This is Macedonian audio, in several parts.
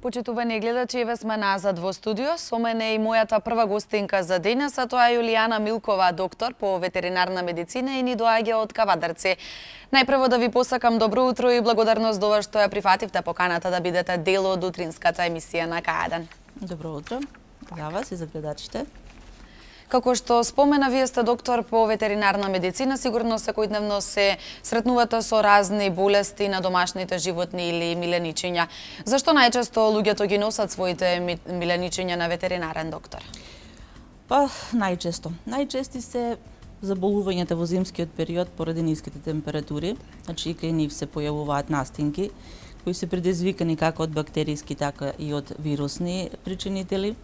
Почитувани гледачи, еве сме назад во студио. Со мене и мојата прва гостинка за денес, а тоа е Јулијана Милкова, доктор по ветеринарна медицина и ни доаѓа од Кавадарци. Најпрво да ви посакам добро утро и благодарност до што ја прифативте поканата да бидете дел од утринската емисија на К1. Добро утро за вас и за гледачите. Како што спомена, вие сте доктор по ветеринарна медицина, сигурно секојдневно се сретнувате со разни болести на домашните животни или миленичиња. Зашто најчесто луѓето ги носат своите миленичиња на ветеринарен доктор? Па, најчесто. Најчести се заболувањата во зимскиот период поради ниските температури, значи и кај нив се појавуваат настинки, кои се предизвикани како од бактериски, така и од вирусни причинители.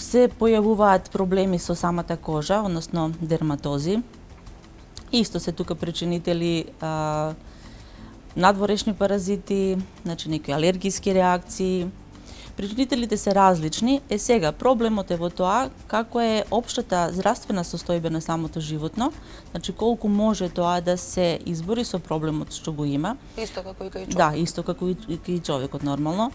Се појавуваат проблеми со самата кожа, односно дерматози. Исто се тука причинители надворешни паразити, значи некои алергиски реакции. Причинителите се различни. Сега проблемот е во тоа како е општата здравствена состојба на самото животно, значи колку може тоа да се избори со проблемот што го има. Исто како и кај човек. Да, исто како и кај човекот нормално.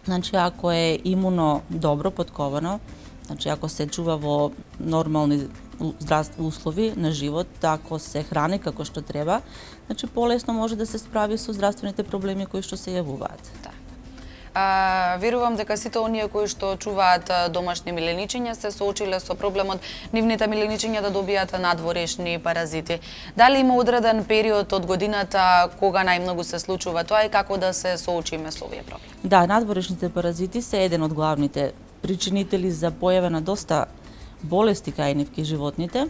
Значи, ако е имуно добро подковано, значи ако се чува во нормални услови на живот, ако се храни како што треба, значи полесно може да се справи со здравствените проблеми кои што се јавуваат. Верувам дека сите оние кои што чуваат домашни миленичиња се соочиле со проблемот нивните миленичиња да добијат надворешни паразити. Дали има одреден период од годината кога најмногу се случува тоа и како да се соочиме со овие проблеми? Да, надворешните паразити се еден од главните причинители за појава на доста болести кај нив кај животните.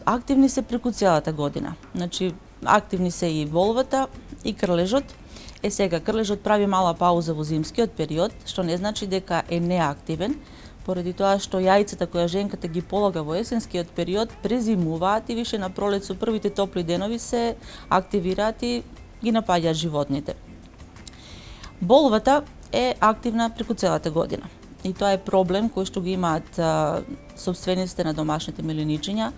Активни се преку целата година. Значи, активни се и волвата и крлежот. Сега, крлежот прави мала пауза во зимскиот период, што не значи дека е неактивен, поради тоа што јајцата која женката ги полага во есенскиот период презимуваат и више на пролет со првите топли денови се активираат и ги напаѓаат животните. Болвата е активна преку целата година. И тоа е проблем кој што го имаат собствениците на домашните миленичиња,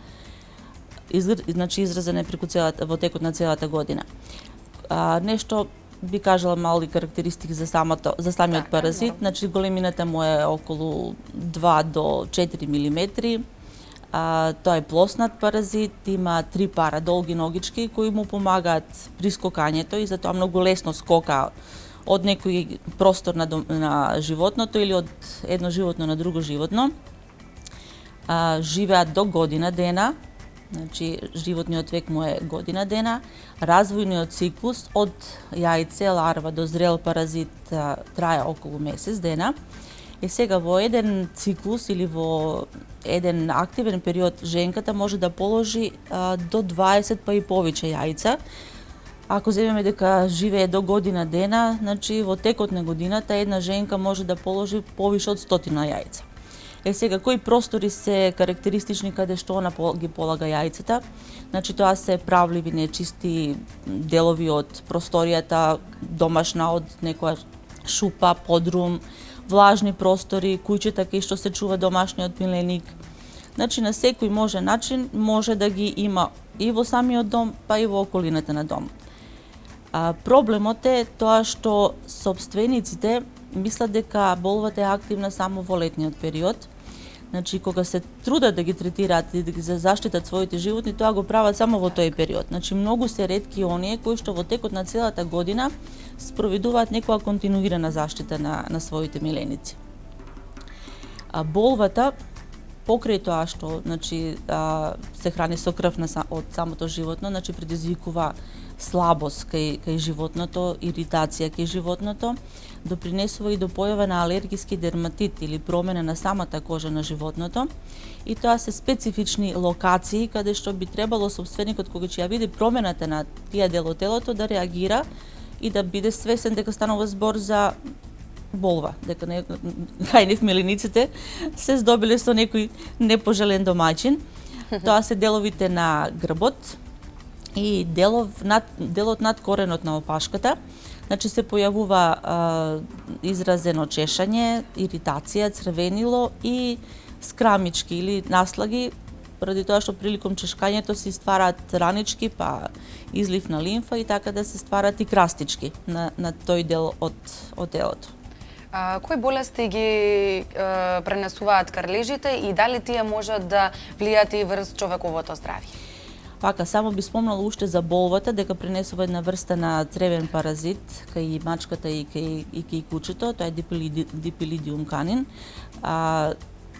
значи изразен е преку во текот на целата година. Нешто би кажала мали карактеристики за самиот паразит, значи големината му е околу 2 до 4 милиметри. Тоа е плоснат паразит, има 3 пара долги ногички кои му помагаат при скокањето и затоа многу лесно скока од некој простор на животното или од едно животно на друго животно. Живеат до година дена, значи животниот век му е година дена. Развојниот циклус од јајце, ларва до зрел паразит трае околу месец дена. И сега во еден циклус или во еден активен период женката може да положи до 20 па и повеќе јајца. Ако земеме дека живее до година дена, значи во текот на годината една женка може да положи повише од 100 јајца. Сега, кои простори се карактеристични каде што она ги полага јајцата? Значи, тоа се правливи нечисти делови од просторијата домашна, од некоја шупа, подрум, влажни простори, куќета кај што се чува домашниот миленик. Значи, на секој начин може да ги има и во самиот дом, па и во околината на дом. Проблемот е тоа што собствениците мислат дека болвата е активна само во летниот период. Значи, кога се трудат да ги третираат и да ги заштитат своите животни, тоа го прават само во тој период. Значи, многу се ретки оние кои што во текот на целата година спроведуваат некоја континуирана заштита на своите миленици. Болвата, покрај тоа што значи, се храни со крв од самото животно, значи предизвикува слабост кај животното, иритација кај животното, допринесува и до појава на алергиски дерматит или промена на самата кожа на животното. И тоа се специфични локации каде што би требало собственикот кога ќе ја види промената на тие дел од телото да реагира и да биде свесен дека станува збор за болва, дека кај нив милениците се здобиле со некој непожелен домаќин. Тоа се деловите на грбот и делот над коренот на опашката. Значи се појавува изразено чешање, иритација, црвенило и скрамички или наслаги поради тоа што приликом чешкањето се ствараат ранички, па излив на лимфа и така да се ствараат и крастички на тој дел од телото. Кои болести ги пренесуваат крлежите и дали тие можат да влијаат и врз човековото здравје? Пака, само би спомнала уште за болвата, дека пренесува една врста на цревен паразит кај мачката и кај кучето, тоа е дипилидиум канин.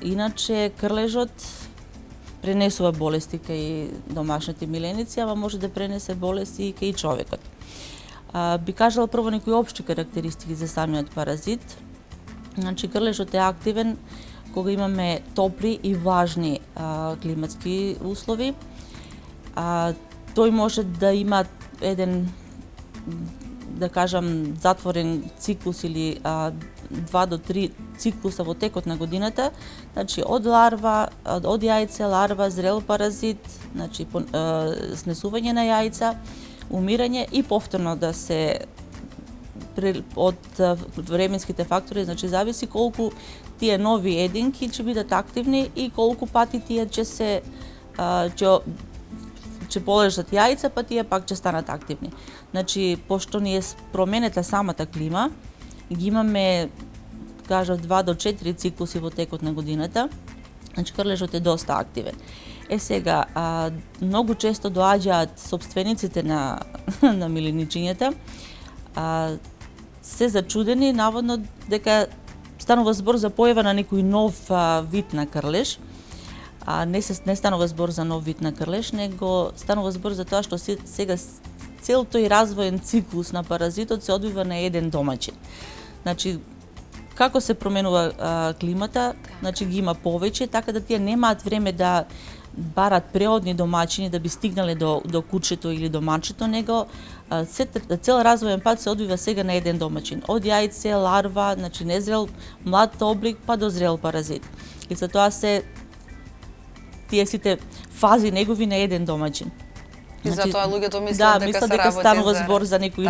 Иначе крлежот пренесува болести кај домашните миленици, ама може да пренесе болести и кај човекот. Би кажала прво некои општи карактеристики за самиот паразит. Значи, крлежот е активен кога имаме топли и влажни климатски услови. Тој може да има еден, да кажам, затворен циклус или 2 до 3 циклуса во текот на годината, значи од ларва, од јајце, ларва, зрел паразит, значи снесување на јајца, умирање и повторно да се од временските фактори, значи зависи колку тие нови единки ќе бидат активни и колку пати тие ќе полежат јајца, па тие пак ќе станат активни. Значи, пошто ни е променета самата клима, ги имаме, кажав, 2 до 4 циклуси во текот на годината, значи крлежот е доста активен. Сега, многу често доаѓаат сопствениците на миленичињата, се зачудени, наводно дека станува збор за појава на некој нов вид на крлеж. Не станува збор за нов вид на крлеж, него станува збор за тоа што сега цел тој развоен циклус на паразитот се одвива на еден домаќин. Значи, како се променува климата, значи ги има повеќе, така да тие немаат време да барат преодни домаќини да би стигнале до кучето или до мачето, него цел развоен пат се одвива сега на еден домаќин. Од јајце, ларва, значи незрел млад облик, па до зрел паразит. И за тоа се тие сите фази негови на еден домаќин. И затоа луѓето мислат дека станува збор за некој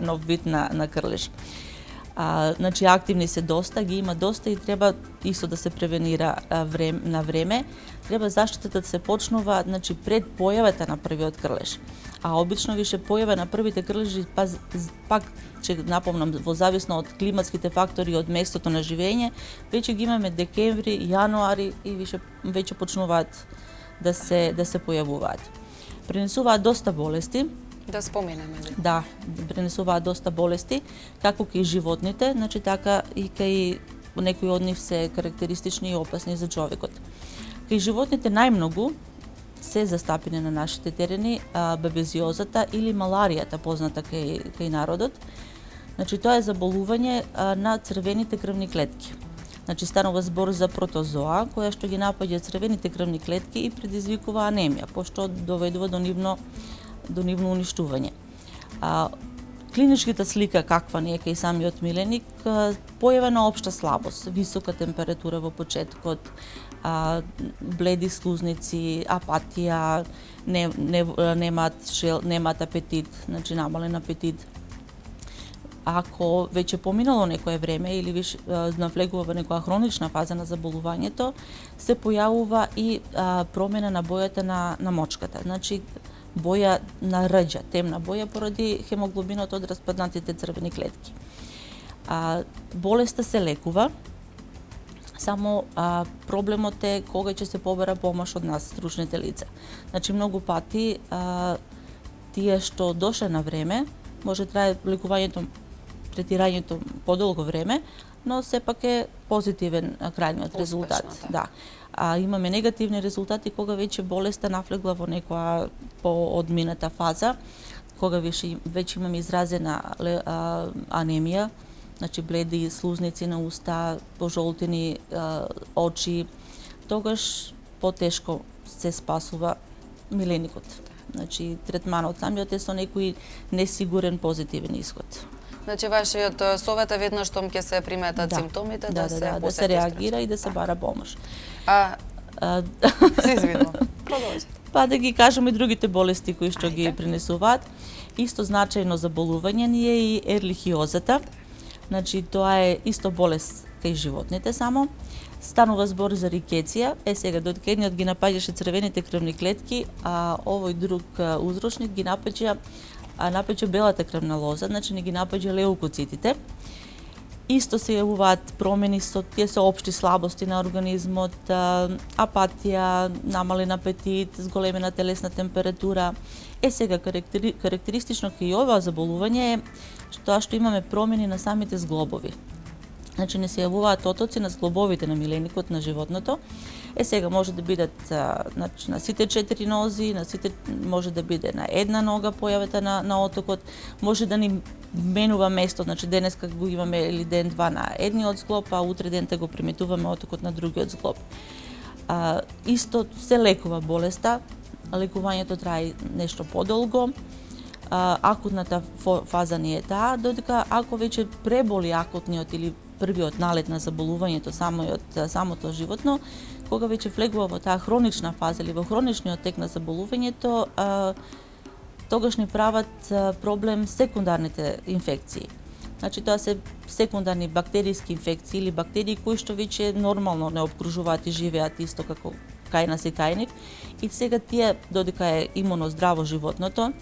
нов вид на крлеж. Значи активни се доста, ги има доста и треба исто да се превенира на време. Треба заштитата да се почнува, значи пред појавата на првиот крлеж. Обично више појава на првите крлежи пак ќе напомнам во зависно од климатските фактори и од местото на живење, веќе ги имаме декември, јануари и веќе почнуваат да се појавуваат. Пренесуваат доста болести. Да споменеме. Да, пренесуваат доста болести, како кај животните, значи така и кај некои од нив се карактеристични и опасни за човекот. Кај животните најмногу се застапени на нашите терени бебезиозата или маларијата, позната кај народот. Значи тоа е заболување на црвените крвни клетки. Значи станува збор за протозоа, која што ги напаѓа црвените крвни клетки и предизвикува анемија, пошто доведува до нивно уништување. Клиничката слика каква не е кај самиот миленик, појава на општа слабост, висока температура во почетокот, бледи слузници, апатија, немаат апетит, значи намален апетит. Ако веќе поминало некое време или више навлегува во некоја хронична фаза на заболувањето, се појавува и промена на бојата на мочката. Значи боја на рџа, темна боја поради хемоглобинот од распаднатите црвени клетки. Болеста се лекува, само проблемот е кога ќе се побара помош од нас, стручните лица. Значи многу пати тие што дошле на време, може трае лекувањето, третирањето подолго време, но сепак е позитивен крајниот резултат. Да. Имаме негативни резултати кога веќе болеста навлегла во некоја поодмината фаза, кога веќе имаме изразена анемија, значи бледи слузници на уста, пожолтени очи, тогаш потешко се спасува миленикот. Значи третманот самиот е со некој несигурен позитивен исход. Значи вашиот совет е веднаш штом ќе се приметат симптомите да се реагира и да се бара помош. Се извинувам. Продолжете. Па да ги кажеме и другите болести кои што ги пренесуваат. Исто значајно заболување ни е и ерлихиозата. Значи тоа е исто болест кај животните само. Станува збор за рикеција. Сега додека едниот ги напаѓаше црвените крвни клетки, а овој друг узрочник ги напаѓа белата крвна лоза, значи не ги напаѓа леукоцитите. Исто се јавуваат промени тие се општи слабости на организмот, апатија, намален апетит, зголемена телесна температура. Сега карактеристично кај ова заболување е што имаме промени на самите зглобови. Значи не се јавуваат отоци на зглобовите на миленикот на животното. Сега може да бидат на сите 4 нози, може да биде на една нога појавата на отокот, може да ни менува место, значи денеска го имаме или ден-два на едниот зглоб, а утре дента го приметуваме отокот на другиот зглоб. Исто се лекува болеста, лекувањето трае нешто подолго. Акутната фаза не е таа, додека ако веќе преболи акутниот или првиот налет на заболувањето самото животно, кога веќе влегува во таа хронична фаза или во хроничниот тек на заболувањето, тогаш ни прават проблем секундарните инфекции. Значи тоа се секундарни бактериски инфекции или бактерии кои што веќе нормално не обкружуваат и живеат исто како кај нас и кај нив. И сега тие, додека е имуно здраво животното,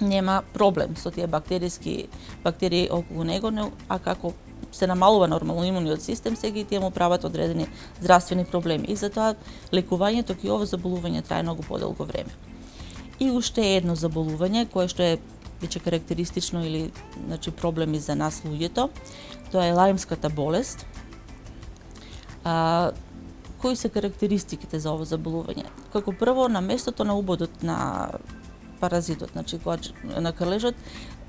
нема проблем со тие бактерии околу него, а како се намалува нормално имуниот систем, сега и тие му прават одредени здравствени проблеми. И затоа лекувањето кај ова заболување трае многу подолго време. И уште едно заболување кое што е веќе карактеристично или значи проблеми за нас луѓето, тоа е лајмската болест. Кои се карактеристиките за ова заболување? Како прво, на местото на убодот на паразитот, значи на крлежот,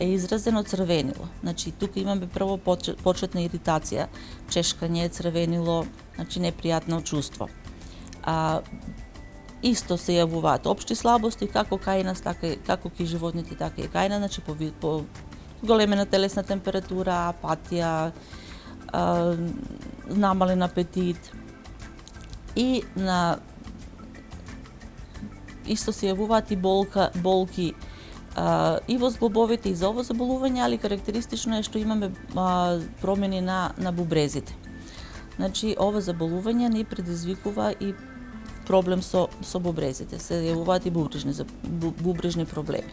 е изразено црвенило. Значи тука имаме прво почетна иритација, чешкање, црвенило, значи непријатно чувство. Исто се јавуваат општи слабости како кај нас, како кај животните, така и кај нас, значи по големена телесна температура, апатија, намален апетит. И исто се јавуваат и болки и во зглобовите и за ово заболување, али карактеристично е што имаме промени на бубрезите. Значи ова заболување ни предизвикува и проблем со бубрезите, се јавуваат и бубрежни проблеми.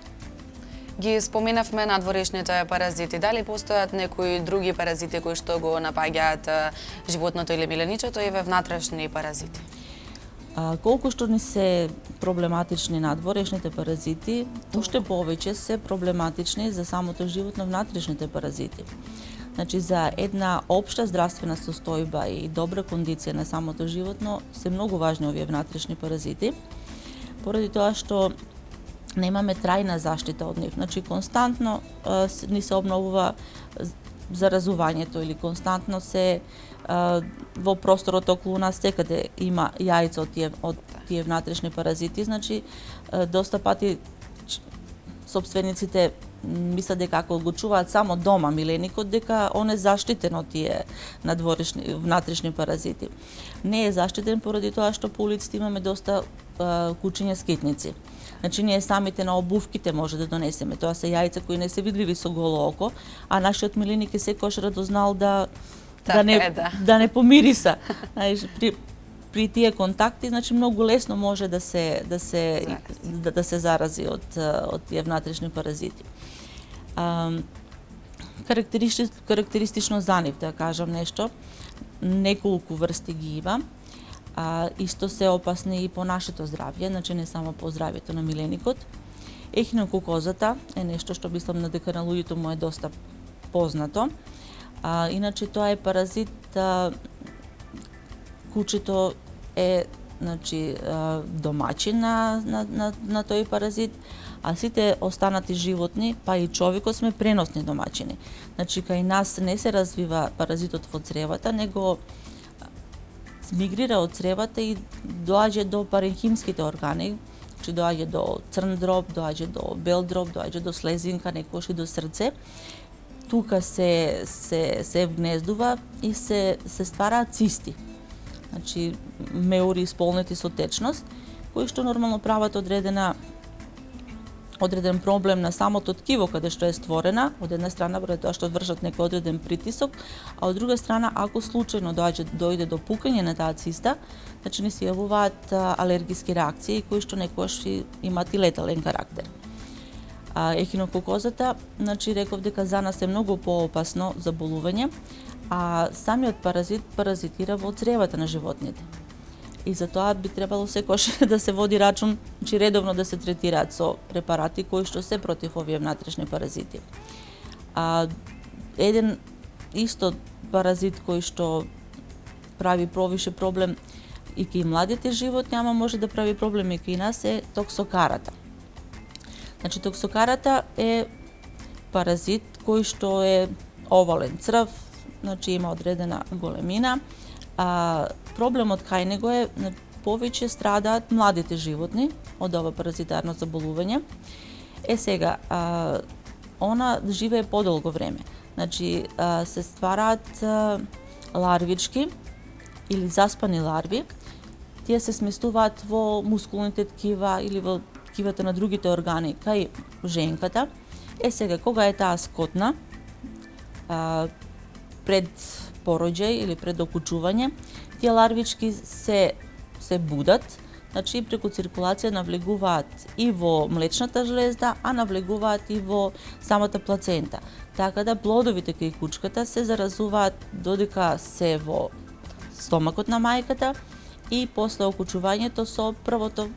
Ги споменавме надворешните паразити. Дали постојат некои други паразити кои што го напаѓаат животното или миленичето и внатрешни паразити? Колку што ни се проблематични надворешните паразити, уште повеќе се проблематични за самото животно внатрешните паразити. Значи, за една општа здравствена состојба и добра кондиција на самото животно се многу важни овие внатрешни паразити, поради тоа што немаме трајна заштита од нив. Значи, константно ни се обновува заразувањето или константно се во просторот околу нас секаде има јајца од тие внатрешни паразити. Значи, доста пати собствениците мислат дека ако одлучуваат само дома миленикот, дека он е заштитен од тие внатрешни паразити. Не е заштитен поради тоа што по улиците имаме доста кучиња скитници. Значи, ние самите на обувките може да донесеме. Тоа се јајца кои не се видливи со голо око, а нашиот миленик е секојаш радознал да не помириса. При тие контакти, значи многу лесно може да се зарази од тие внатрешни паразити. Карактеристично за нив, да кажам нешто, неколку врсти ги има. Исто се опасни и по нашето здравје, значи не само по здравјето на миленикот. Ехинококозата е нешто што мислам дека на луѓето му е доста познато. Иначе тоа е паразит, кучето е значи домаќин на тој паразит, а сите останати животни, па и човекот сме преносни домаќини. Значи кај нас не се развива паразитот во цревата, него мигрира од цревата и доаѓа до паренхимските органи, значи доаѓа до црн дроб, доаѓа до бел дроб, доаѓа до слезинка, некојаш и до срце. Тука се вгнездува и се ствараат цисти. Значи меури исполнети со течност, кои што нормално прават одредена одреден проблем на самото ткиво каде што е створена, од една страна поради тоа што вршат некој одреден притисок, а од друга страна ако случајно дојде до пукање на таа циста, значи не се јавуваат алергиски реакции кои што некогаш имаат и летален карактер. Ехинококозата, значи реков дека за нас е многу поопасно заболување, а самиот паразит паразитира во цревата на животните. И за тоа би требало секош да се води рачун, че редовно да се третираат со препарати кои што се против овие внатрешни паразити. Еден исто паразит кој што прави провише проблем и кај младите животни, ама може да прави проблем и кај нас е токсокарата. Значи токсокарата е паразит кој што е овален црв, значи има одредена големина. Проблемот кај него е повеќе страдаат младите животни од ова паразитарно заболување. Сега, она живее подолго време. Значи, се ствараат ларвички или заспани ларви. Тие се сместуваат во мускулните ткива или во ткивата на другите органи кај женката. Сега, кога е таа скотна, пред пороѓај или пред окучување, тие ларвички се будат, значи преку циркулација навлегуваат и во млечната жлезда, а навлегуваат и во самата плацента. Така да плодовите кај кучката се заразуваат додека се во стомакот на мајката и после окучувањето со првото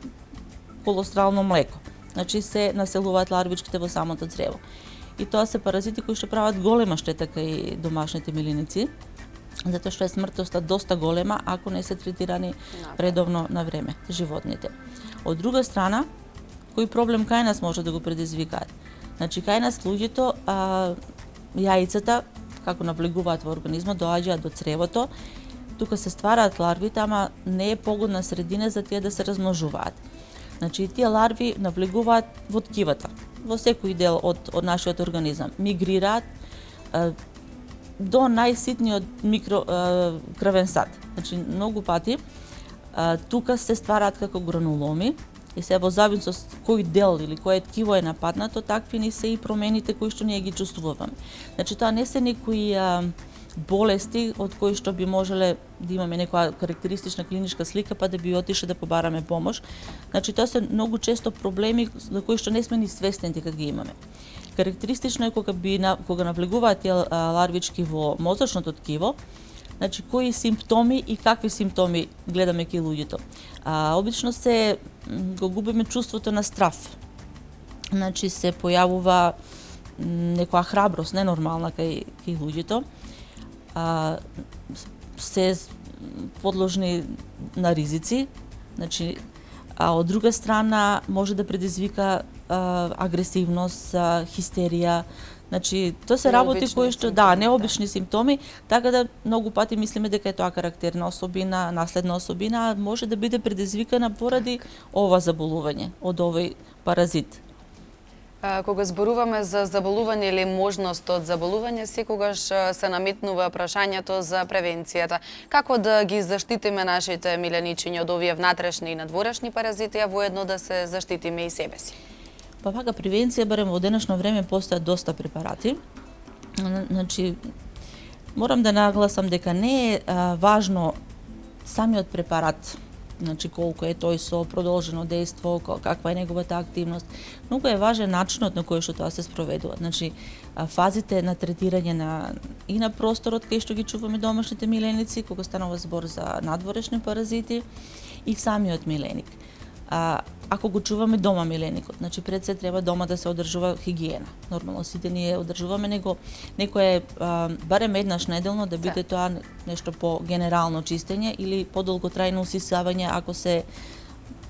колострално млеко. Значи се населуваат ларвичките во самото црево. И тоа се паразити кои што прават голема штета кај домашните милиници, затоа што е смртноста доста голема ако не се третирани редовно на време животните. Од друга страна, кој проблем кај нас може да го предизвикаат? Значи кај нас луѓето јајцата како навлегуваат во организмот, доаѓаат до цревото, тука се ствараат ларвите, ама не е погодна средина за тие да се размножуваат. Значи тие ларви навлегуваат во ткивата, во секој дел од нашиот организам, мигрираат до најситниот крвен сад. Значи многу пати тука се ствараат како грануломи и се во зависност кој дел или кое ткиво е нападнато, такви ни се и промените кои што ние ги чувствуваме. Значи тоа не се некои болести од кои што би можеле да имаме некоја карактеристична клиничка слика па да би отише да побараме помош. Значи тоа се многу често проблеми за кои што не сме ни свесни дека ги имаме. Карактеристично е кога навлегуваат тие ларвички во мозочното ткиво, значи кои симптоми и какви симптоми гледаме кај луѓето. Обично се го губиме чувството на страв. Значи се појавува некоја храброст ненормална кај луѓето. Се подложни на ризици, значи, а од друга страна може да предизвика агресивност, хистерија. Значи, тоа се работи кои што необични симптоми, така да многу пати мислиме дека е тоа карактерна особина, наследна особина, а може да биде предизвикана поради ова заболување од овој паразит. Кога зборуваме за заболување или можност од заболување, секогаш се наметнува прашањето за превенцијата. Како да ги заштитиме нашите миленичиња од овие внатрешни и надворешни паразити, а воедно да се заштитиме и себе си? Па вака превенција, барем во денешно време постојат доста препарати. Значи, морам да нагласам дека не е важно самиот препарат, значи колку е тој со продолжено дејство, каква е неговата активност. Многу е важен начинот на кој што тоа се спроведува. Значи, фазите на третирање и на просторот кај што ги чуваме домашните миленици, кога станува збор за надворешни паразити, и самиот миленик. Ако го чуваме дома миленикот, значи пред се треба дома да се одржува хигиена. Нормално сите ние одржуваме него, некој барем еднаш неделно да биде тоа нешто по генерално чистење или подолготрајно усисавање ако се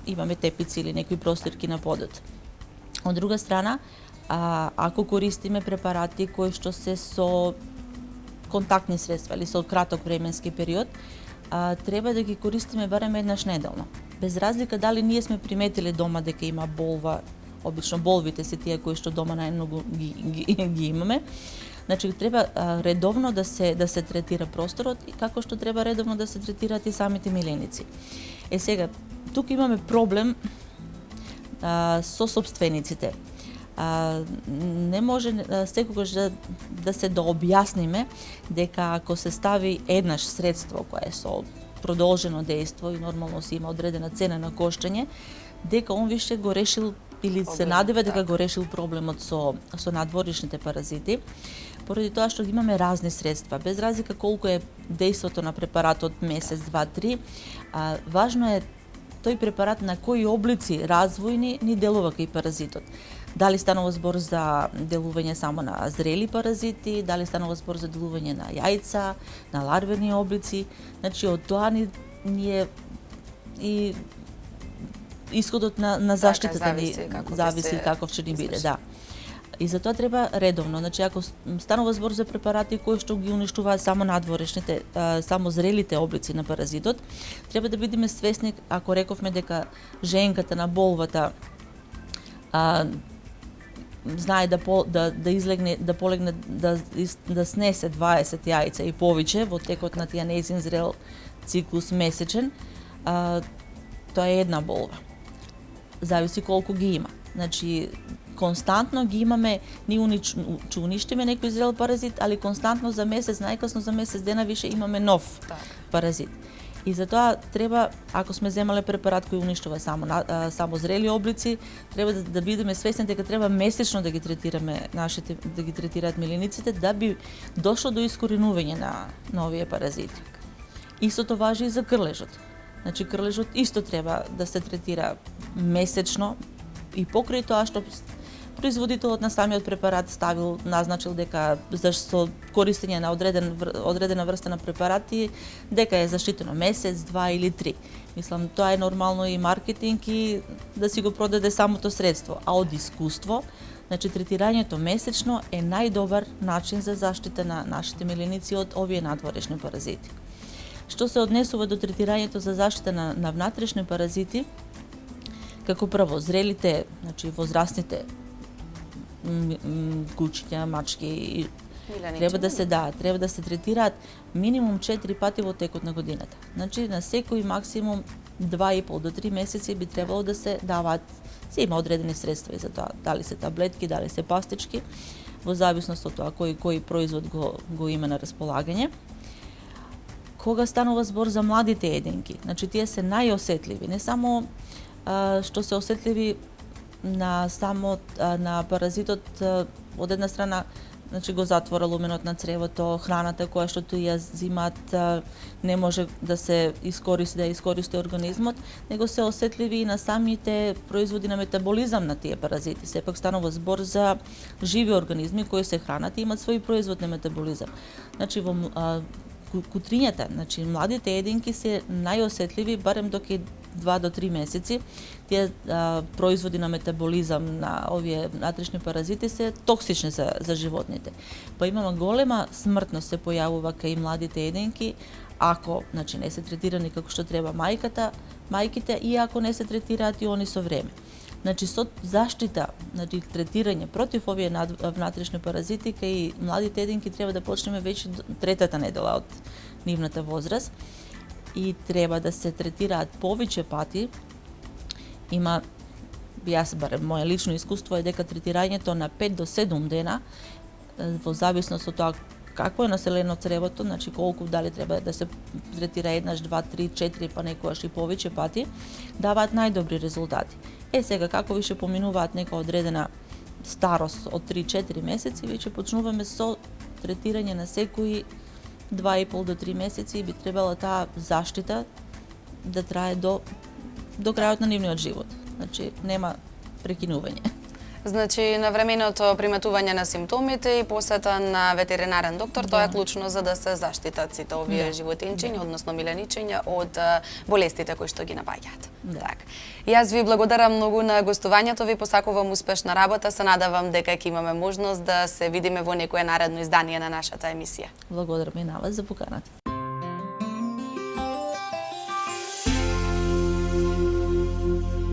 имаме тепици или некои простирки на подот. Од друга страна, ако користиме препарати кои што се со контактни средства или со краток временски период, треба да ги користиме барем еднаш неделно. Без разлика дали ние сме приметиле дома дека има болва, обично болвите се тие кои што дома најмногу ги имаме. Значи треба редовно да се третира просторот и како што треба редовно да се третираат и самите миленици. Сега тука имаме проблем со сопствениците. Не може секогаш да се дообјасниме дека ако се стави еднаш средство кое е со продолжено дејство и нормално си има одредена цена на коштање, дека он више го решил или се надева дека го решил проблемот со надворешните паразити, поради тоа што имаме разни средства, без разлика колку е дејството на препаратот месец, два, три, важно е тој препарат на кои облици развојни ни делува кај паразитот. Дали станува збор за делување само на зрели паразити, дали станува збор за делување на јајца, на ларвени облици. Значи, од тоа ни е и исходот на заштитата ни зависи каков ќе ни биде, да. И затоа треба редовно, значи ако станува збор за препарати кои што ги уништуваат само надворешните, само зрелите облици на паразитот, треба да бидеме свесни, ако рековме дека женката на болвата знае да излегне, да полегне, да снесе 20 јајца и повеќе во текот на тие нејзин зрел циклус месечен, тоа е една болва. Зависи колку ги има. Значи, константно ги имаме, ние ќе уништиме некој зрел паразит, али константно за месец, најкасно за месец дена више имаме нов паразит. И затоа треба, ако сме земале препарат кој уништува само зрели облици, треба да бидеме свесни дека треба месечно да ги третираме да ги третираат милиниците, да би дошло до искоренување на овие паразити. Истото важи и за крлежот. Значи, крлежот исто треба да се третира месечно и покрај тоа што производителот на самиот препарат назначил дека со користење на одредена врста на препарати дека е заштитено месец, два или три. Мислам, тоа е нормално и маркетинг и да си го продаде самото средство, а од искуство, значи третирањето месечно е најдобар начин за заштита на нашите миленици од овие надворешни паразити. Што се однесува до третирањето за заштита на внатрешни паразити, како прво зрелите, значи возрастните кучиња, мачки треба да се третираат минимум 4 пати во текот на годината. Значи на секој максимум 2,5 до 3 месеци би требало да се даваат, се има одредени средства и за тоа, дали се таблетки, дали се пастички, во зависност од тоа кој производ го има на располагање. Кога станува збор за младите единки, значи тие се најосетливи, не само што се осетливи на паразитот од една страна, значи го затвора луменот на цревото, храната која што ја зимаат не може да се искористи организмот, него се осетливи и на самите производи на метаболизам на тие паразити. Сепак станува збор за живи организми кои се хранат и имаат свој производ на метаболизам. Значи во кутрињата, значи младите единки се најосетливи барем до 2 до 3 месеци. Тие производи на метаболизам на овие внатрешни паразити се токсични за животните. Па имаме голема смртност се појавува кај младите единки ако, значи, не се третирани како што треба мајките и ако не се третираат и они со време. Значи, со заштита, значи, третирање против овие внатрешни паразити кај младите единки треба да почнеме веќе третата недела од нивната возраст и треба да се третираат повеќе пати. Јас барем моје лично искуство е дека третирањето на 5 до 7 дена, во зависност од тоа какво е населено цревото, значи колку, дали треба да се третира еднаш, 2, 3, 4, па некојаш и повеќе пати, даваат најдобри резултати. Сега, како више поминуваат нека одредена старост од 3-4 месеци, веќе почнуваме со третирање на секои 2,5 до 3 месеци и би требала таа заштита да трае до крајот на нивниот живот. Значи, нема прекинување. Значи, навременото приметување на симптомите и посета на ветеринарен доктор, тоа е клучно за да се заштитат сите овие животинчиња, односно миленичиња од болестите кои што ги напаѓаат. Так. Јас ви благодарам многу на гостувањето, ви посакувам успешна работа, се надавам дека ќе имаме можност да се видиме во некое наредно издание на нашата емисија. Благодарам и на вас за поканата.